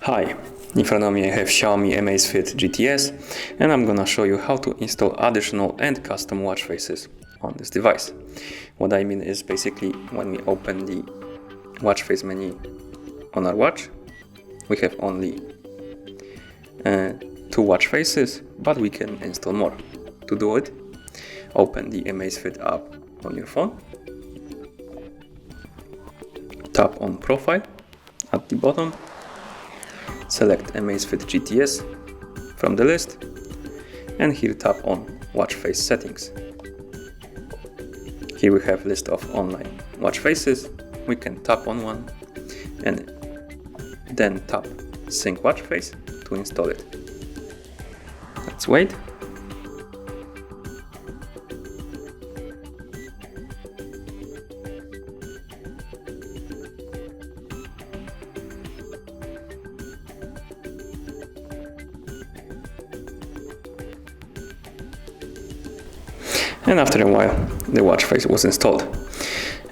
Hi, in front of me I have Xiaomi Amazfit GTS and I'm gonna show you how to install additional and custom watch faces on this device. What I mean is basically when we open the watch face menu on our watch, we have only two watch faces, but we can install more. To do it, open the Amazfit app on your phone, tap on Profile at the bottom, select Amazfit GTS from the list, and here tap on Watch Face Settings. Here we have list of online watch faces. We can tap on one and then tap Sync Watch Face to install it. Let's wait. And after a while, the watch face was installed.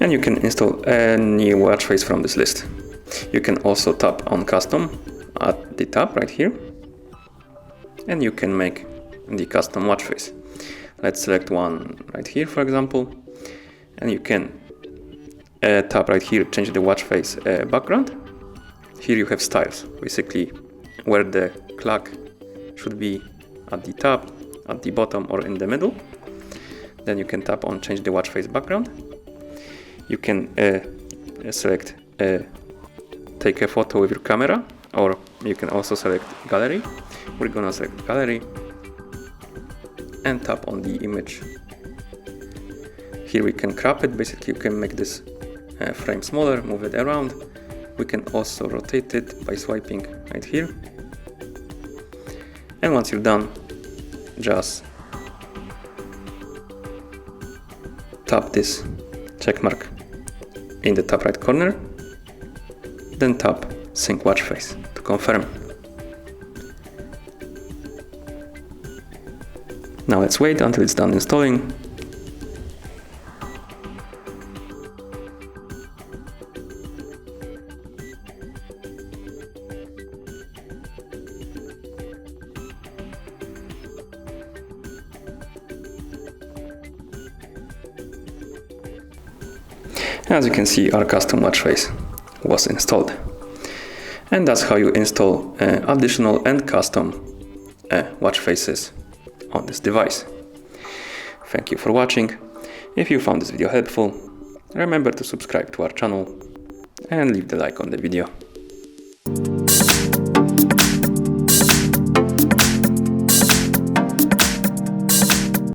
And you can install any watch face from this list. You can also tap on Custom at the top right here. And you can make the custom watch face. Let's select one right here, for example. And you can tap right here, change the watch face background. Here you have styles, basically where the clock should be at the top, at the bottom, or in the middle. Then you can tap on change the watch face background. You can select take a photo with your camera, or you can also select gallery. We're gonna select gallery and tap on the image. Here we can crop it, basically you can make this frame smaller, move it around. We can also rotate it by swiping right here. And once you're done, just tap this check mark in the top right corner, then tap Sync Watch Face to confirm. Now let's wait until it's done installing. As you can see, our custom watch face was installed. And that's how you install additional and custom watch faces on this device. Thank you for watching. If you found this video helpful, remember to subscribe to our channel and leave the like on the video.